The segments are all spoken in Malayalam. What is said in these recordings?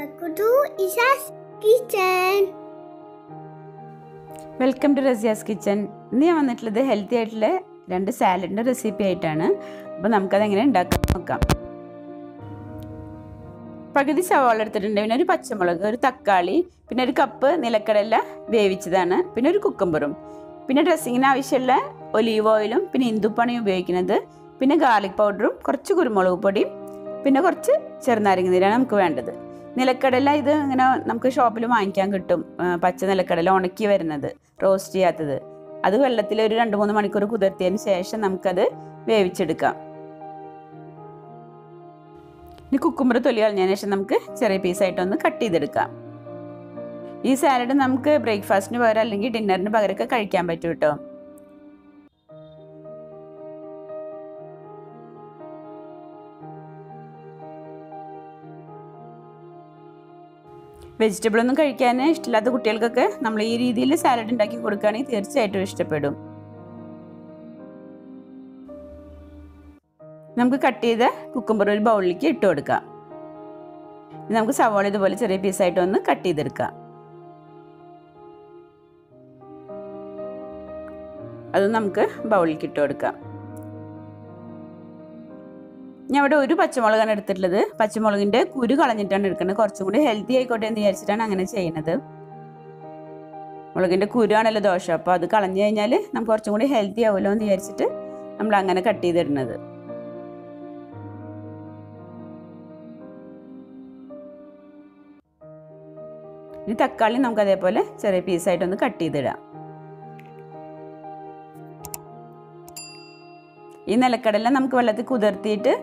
Welcome to Isha's Kitchen. Welcome to Raziya's kitchen. ഇന്ന് ഞാൻ വന്നിട്ടുള്ളത് ഹെൽത്തി ആയിട്ടുള്ള 2 സാലഡിൻ്റെ റെസിപ്പി ആയിട്ടാണ്. അപ്പോൾ നമുക്കതെങ്ങനെ ഉണ്ടാക്കാൻ നോക്കാം. പകുതി സവാള എടുത്തിട്ടുണ്ട്, പിന്നെ ഒരു പച്ചമുളക്, ഒരു തക്കാളി, പിന്നെ ഒരു കപ്പ് നിലക്കടല വേവിച്ചതാണ്, പിന്നെ ഒരു കുക്കുംബറും, പിന്നെ ഡ്രസ്സിങ്ങിന് ആവശ്യമുള്ള ഒലീവ് ഓയിലും പിന്നെ ഇന്ദുപ്പാണ് ഉപയോഗിക്കുന്നത്, പിന്നെ ഗാർലിക് പൗഡറും കുറച്ച് കുരുമുളക് പൊടിയും പിന്നെ കുറച്ച് ചെറുനാരങ്ങ നീരാണ് നമുക്ക് വേണ്ടത്. നിലക്കടല ഇത് ഇങ്ങനെ നമുക്ക് ഷോപ്പിൽ വാങ്ങിക്കാൻ കിട്ടും, പച്ച നിലക്കടല ഉണക്കി വരുന്നത്, റോസ്റ്റ് ചെയ്യാത്തത്. അത് വെള്ളത്തിൽ ഒരു 2-3 മണിക്കൂർ കുതിർത്തിയതിന് ശേഷം നമുക്കത് വേവിച്ചെടുക്കാം. ഇനി കുക്കുംബർ തൊലി കളഞ്ഞതിന് ശേഷം നമുക്ക് ചെറിയ പീസായിട്ടൊന്ന് കട്ട് ചെയ്തെടുക്കാം. ഈ സാലഡ് നമുക്ക് ബ്രേക്ക്ഫാസ്റ്റിന് പകരം അല്ലെങ്കിൽ ഡിന്നറിന് പകരമൊക്കെ കഴിക്കാൻ പറ്റും കേട്ടോ. വെജിറ്റബിൾ ഒന്നും കഴിക്കാൻ ഇഷ്ടമില്ലാത്ത കുട്ടികൾക്കൊക്കെ നമ്മൾ ഈ രീതിയിൽ സാലഡ് ഉണ്ടാക്കി കൊടുക്കുകയാണെങ്കിൽ തീർച്ചയായിട്ടും ഇഷ്ടപ്പെടും. നമുക്ക് കട്ട് ചെയ്ത കുക്കുംബർ ഒരു ബൗളിലേക്ക് ഇട്ട് കൊടുക്കാം. നമുക്ക് സവാള ഇതുപോലെ ചെറിയ പീസായിട്ട് ഒന്ന് കട്ട് ചെയ്തെടുക്കാം. അത് നമുക്ക് ബൗളിലേക്ക് ഇട്ട് കൊടുക്കാം. ഞാൻ ഇവിടെ ഒരു പച്ചമുളകാണ് എടുത്തിട്ടുള്ളത്. പച്ചമുളകിൻ്റെ കുരു കളഞ്ഞിട്ടാണ് എടുക്കുന്നത്, കുറച്ചും കൂടി ഹെൽത്തി ആയിക്കോട്ടെ എന്ന് വിചാരിച്ചിട്ടാണ് അങ്ങനെ ചെയ്യുന്നത്. മുളകിൻ്റെ കുരുവാണല്ലോ ദോഷം, അപ്പോൾ അത് കളഞ്ഞു കഴിഞ്ഞാൽ നമുക്ക് കുറച്ചും കൂടി ഹെൽത്തി ആവുമല്ലോ എന്ന് വിചാരിച്ചിട്ട് നമ്മൾ അങ്ങനെ കട്ട് ചെയ്തിടുന്നത്. ഇനി തക്കാളി നമുക്ക് അതേപോലെ ചെറിയ പീസായിട്ടൊന്ന് കട്ട് ചെയ്തിടാം. ഈ നിലക്കടല നമുക്ക് വെള്ളത്തിൽ കുതിർത്തിയിട്ട്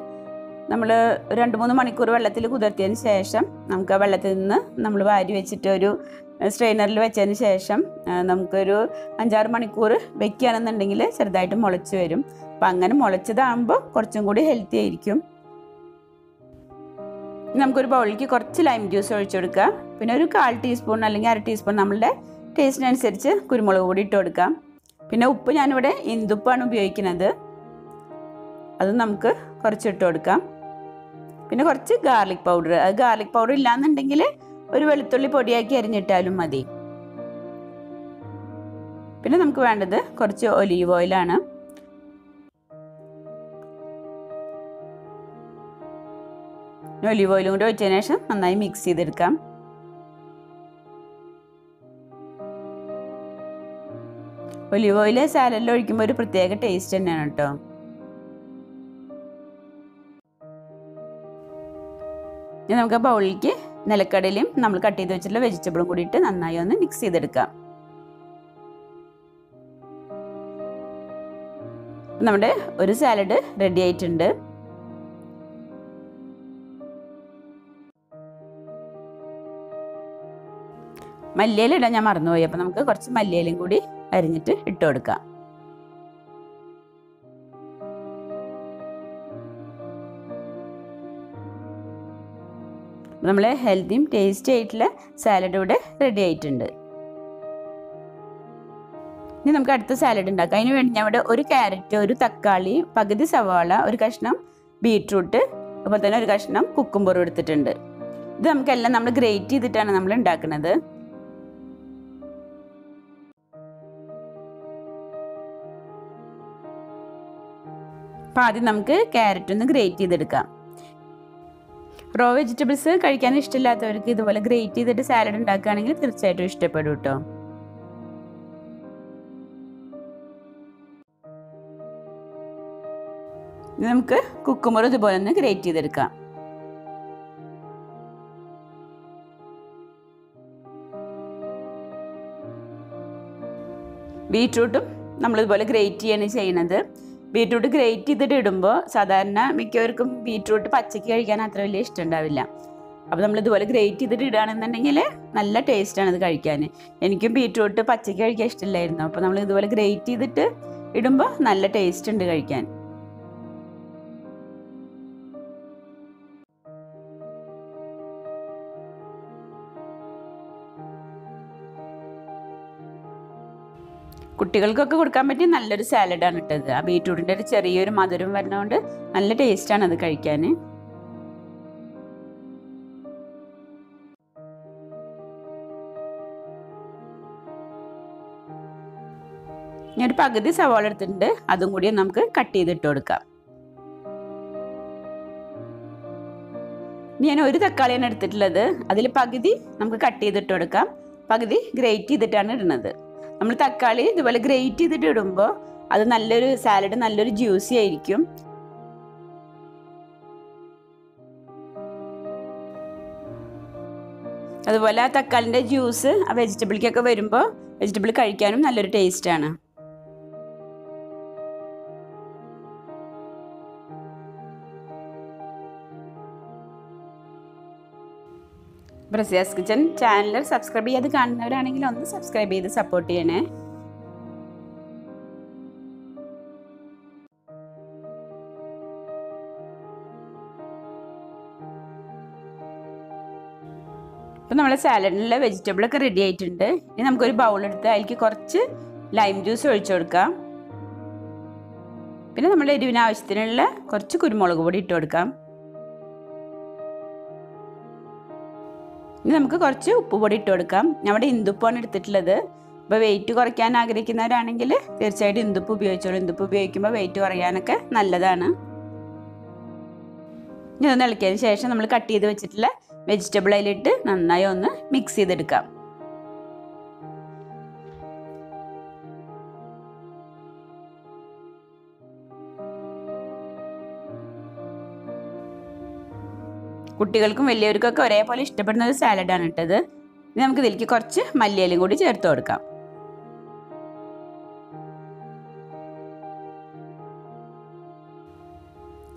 നമ്മൾ 2-3 മണിക്കൂർ വെള്ളത്തിൽ കുതിർത്തിയതിന് ശേഷം നമുക്ക് ആ വെള്ളത്തിൽ നിന്ന് നമ്മൾ വാരി വെച്ചിട്ട് ഒരു സ്ട്രെയിനറിൽ വെച്ചതിന് ശേഷം നമുക്കൊരു 5-6 മണിക്കൂർ വെക്കുകയാണെന്നുണ്ടെങ്കിൽ ചെറുതായിട്ട് മുളച്ച് വരും. അപ്പം അങ്ങനെ മുളച്ചതാകുമ്പോൾ കുറച്ചും കൂടി ഹെൽത്തി ആയിരിക്കും. നമുക്കൊരു ബൗളിലേക്ക് കുറച്ച് ലൈം ജ്യൂസ് ഒഴിച്ചു കൊടുക്കുക. പിന്നെ ഒരു 1/4 ടീസ്പൂൺ അല്ലെങ്കിൽ 1/2 ടീസ്പൂൺ നമ്മളുടെ ടേസ്റ്റിനനുസരിച്ച് കുരുമുളക് പൊടി ഇട്ട് കൊടുക്കാം. പിന്നെ ഉപ്പ് ഞാനിവിടെ ഇന്ദുപ്പാണ് ഉപയോഗിക്കുന്നത്, അത് നമുക്ക് കുറച്ചിട്ട് കൊടുക്കാം. പിന്നെ കുറച്ച് ഗാർലിക് പൗഡർ, അത് ഗാർലിക് പൗഡർ ഇല്ലാന്നുണ്ടെങ്കിൽ ഒരു വെളുത്തുള്ളി പൊടിയാക്കി അരിഞ്ഞിട്ടാലും മതി. പിന്നെ നമുക്ക് വേണ്ടത് കുറച്ച് ഒലീവ് ഓയിലാണ്. ഒലീവ് ഓയിലും കൂടി ഒഴിച്ചതിന് ശേഷം നന്നായി മിക്സ് ചെയ്തെടുക്കാം. ഒലീവ് ഓയിൽ സാലഡിൽ ഒഴിക്കുമ്പോൾ ഒരു പ്രത്യേക ടേസ്റ്റ് തന്നെയാണ് കേട്ടോ. ഇനി നമുക്ക് ബൗളിലേക്ക് നിലക്കടലയും നമ്മൾ കട്ട് ചെയ്ത് വെച്ചിട്ടുള്ള വെജിറ്റബിളും കൂടിയിട്ട് നന്നായി ഒന്ന് മിക്സ് ചെയ്തെടുക്കാം. നമ്മുടെ ഒരു സാലഡ് റെഡി ആയിട്ടുണ്ട്. മല്ലിയില ഇടാൻ ഞാൻ മറന്നുപോയി, അപ്പം നമുക്ക് കുറച്ച് മല്ലിയിലയും കൂടി അരിഞ്ഞിട്ട് ഇട്ട് കൊടുക്കാം. നമ്മൾ ഹെൽത്തിയും ടേസ്റ്റി ആയിട്ടുള്ള സാലഡ് ഇവിടെ റെഡി ആയിട്ടുണ്ട്. ഇനി നമുക്ക് അടുത്ത സാലഡ് ഉണ്ടാക്കാം. അതിന് വേണ്ടി ഞാൻ ഇവിടെ ഒരു ക്യാരറ്റ്, ഒരു തക്കാളി, പകുതി സവാള, ഒരു കഷ്ണം ബീട്രൂട്ട്, അതുപോലെ തന്നെ ഒരു കഷ്ണം കുക്കുംബറും എടുത്തിട്ടുണ്ട്. ഇത് നമുക്കെല്ലാം നമ്മൾ ഗ്രേറ്റ് ചെയ്തിട്ടാണ് നമ്മൾ ഉണ്ടാക്കുന്നത്. അപ്പം ആദ്യം നമുക്ക് ക്യാരറ്റ് ഒന്ന് ഗ്രേറ്റ് ചെയ്തെടുക്കാം. റോ വെജിറ്റബിൾസ് കഴിക്കാൻ ഇഷ്ടമില്ലാത്തവർക്ക് ഇതുപോലെ ഗ്രേറ്റ് ചെയ്തിട്ട് സാലഡ് ഉണ്ടാക്കുകയാണെങ്കിൽ തീർച്ചയായിട്ടും ഇഷ്ടപ്പെടും കേട്ടോ. നമുക്ക് കുക്കുംബർ ഇതുപോലെ ഒന്ന് ഗ്രേറ്റ് ചെയ്തെടുക്കാം. ബീട്രൂട്ടും നമ്മളിതുപോലെ ഗ്രേറ്റ് ചെയ്യാണ് ചെയ്യുന്നത്. ബീട്രൂട്ട് ഗ്രേറ്റ് ചെയ്തിട്ട് ഇടുമ്പോൾ സാധാരണ മിക്കവർക്കും ബീട്രൂട്ട് പച്ചയ്ക്ക് കഴിക്കാൻ അത്ര വലിയ ഇഷ്ടം ഉണ്ടാവില്ല. അപ്പോൾ നമ്മളിതുപോലെ ഗ്രേറ്റ് ചെയ്തിട്ട് ഇടുകയാണെന്നുണ്ടെങ്കിൽ നല്ല ടേസ്റ്റാണ് ഇത് കഴിക്കാൻ. എനിക്കും ബീട്രൂട്ട് പച്ചയ്ക്ക് കഴിക്കാൻ ഇഷ്ടമില്ലായിരുന്നു, അപ്പോൾ നമ്മൾ ഇതുപോലെ ഗ്രേറ്റ് ചെയ്തിട്ട് ഇടുമ്പോൾ നല്ല ടേസ്റ്റ് ഉണ്ട് കഴിക്കാൻ. കുട്ടികൾക്കൊക്കെ കൊടുക്കാൻ പറ്റിയ നല്ലൊരു സാലഡാണ് ഇട്ടത്. ആ ബീട്രൂട്ടിൻ്റെ ഒരു ചെറിയൊരു മധുരം വരുന്നതുകൊണ്ട് നല്ല ടേസ്റ്റാണ് അത് കഴിക്കാൻ. ഇനി ഒരു പകുതി സവാള എടുത്തിട്ടുണ്ട്, അതും കൂടി നമുക്ക് കട്ട് ചെയ്തിട്ട് കൊടുക്കാം. ഞാൻ ഒരു തക്കാളിയാണ് എടുത്തിട്ടുള്ളത്, അതിൽ പകുതി നമുക്ക് കട്ട് ചെയ്തിട്ട് കൊടുക്കാം, പകുതി ഗ്രേറ്റ് ചെയ്തിട്ടാണ് ഇടുന്നത്. നമ്മൾ തക്കാളി ഇതുപോലെ ഗ്രേറ്റ് ചെയ്തിട്ട് ഇടുമ്പോൾ അത് നല്ലൊരു സാലഡ് നല്ലൊരു ജ്യൂസി ആയിരിക്കും. അതുപോലെ ആ തക്കാളിൻ്റെ ജ്യൂസ് ആ വെജിറ്റബിളിക്കൊക്കെ വരുമ്പോൾ വെജിറ്റബിൾ കഴിക്കാനും നല്ലൊരു ടേസ്റ്റാണ്. റസിയാസ് കിച്ചൻ ചാനൽ സബ്സ്ക്രൈബ് ചെയ്യാതെ കാണുന്നവരാണെങ്കിൽ ഒന്ന് സബ്സ്ക്രൈബ് ചെയ്ത് സപ്പോർട്ട് ചെയ്യണേ. ഇപ്പം നമ്മളെ സാലഡിനുള്ള വെജിറ്റബിളൊക്കെ റെഡി ആയിട്ടുണ്ട്. ഇനി നമുക്കൊരു ബൗളെടുത്ത് അതിലേക്ക് കുറച്ച് ലൈം ജ്യൂസ് ഒഴിച്ചു കൊടുക്കാം. പിന്നെ നമ്മുടെ എരിവിന് ആവശ്യത്തിനുള്ള കുറച്ച് കുരുമുളക് പൊടി ഇട്ട് കൊടുക്കാം. ഇനി നമുക്ക് കുറച്ച് ഉപ്പുപൊടി ഇട്ട് കൊടുക്കാം. നമ്മുടെ ഇന്ദുപ്പാണ് എടുത്തിട്ടുള്ളത്. ഇപ്പോൾ വെയിറ്റ് കുറയ്ക്കാൻ ആഗ്രഹിക്കുന്നവരാണെങ്കിൽ തീർച്ചയായിട്ടും ഇന്ദുപ്പ് ഉപയോഗിച്ചോളൂ. ഇന്ദുപ്പ് ഉപയോഗിക്കുമ്പോൾ വെയിറ്റ് കുറയാനൊക്കെ നല്ലതാണ്. ഇനി ഒന്ന് ഇളക്കിയതിന് ശേഷം നമ്മൾ കട്ട് ചെയ്ത് വെച്ചിട്ടുള്ള വെജിറ്റബിൾ അതിലിട്ട് നന്നായി ഒന്ന് മിക്സ് ചെയ്തെടുക്കാം. കുട്ടികൾക്കും വലിയവർക്കൊക്കെ ഒരേപോലെ ഇഷ്ടപ്പെടുന്ന ഒരു സാലഡാണ് ഇട്ടത്. ഇനി നമുക്ക് ഇതിലേക്ക് കുറച്ച് മല്ലിയിലയും കൂടി ചേർത്ത് കൊടുക്കാം.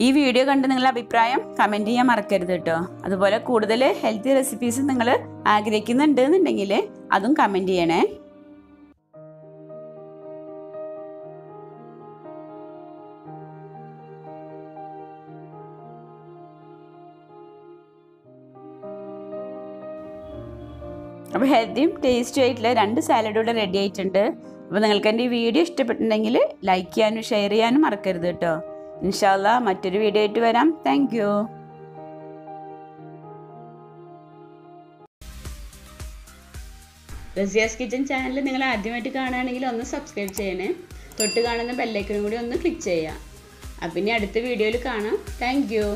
ഈ വീഡിയോ കണ്ട് നിങ്ങളുടെ അഭിപ്രായം കമൻറ്റ് ചെയ്യാൻ മറക്കരുത് കേട്ടോ. അതുപോലെ കൂടുതൽ ഹെൽത്തി റെസിപ്പീസ് നിങ്ങൾ ആഗ്രഹിക്കുന്നുണ്ട് എന്നുണ്ടെങ്കിൽ അതും കമൻറ്റ് ചെയ്യണേ. അപ്പോൾ ഹെൽത്തിയും ടേസ്റ്റും ആയിട്ടുള്ള 2 സാലഡ് ഇവിടെ റെഡി ആയിട്ടുണ്ട്. അപ്പോൾ നിങ്ങൾക്ക് എൻ്റെ ഈ വീഡിയോ ഇഷ്ടപ്പെട്ടിട്ടുണ്ടെങ്കിൽ ലൈക്ക് ചെയ്യാനും ഷെയർ ചെയ്യാനും മറക്കരുത് കേട്ടോ. ഇൻഷാ അല്ലാഹ് മറ്റൊരു വീഡിയോ ആയിട്ട് വരാം. Thank you. Razia's kitchen channel നിങ്ങൾ ആദ്യമായിട്ട് കാണുകയാണെങ്കിൽ ഒന്ന് സബ്സ്ക്രൈബ് ചെയ്യണേ. തൊട്ട് കാണുന്ന ബെല്ലൈക്കനും കൂടി ഒന്ന് ക്ലിക്ക് ചെയ്യുക. അപ്പം ഇനി അടുത്ത വീഡിയോയിൽ കാണാം. Thank you.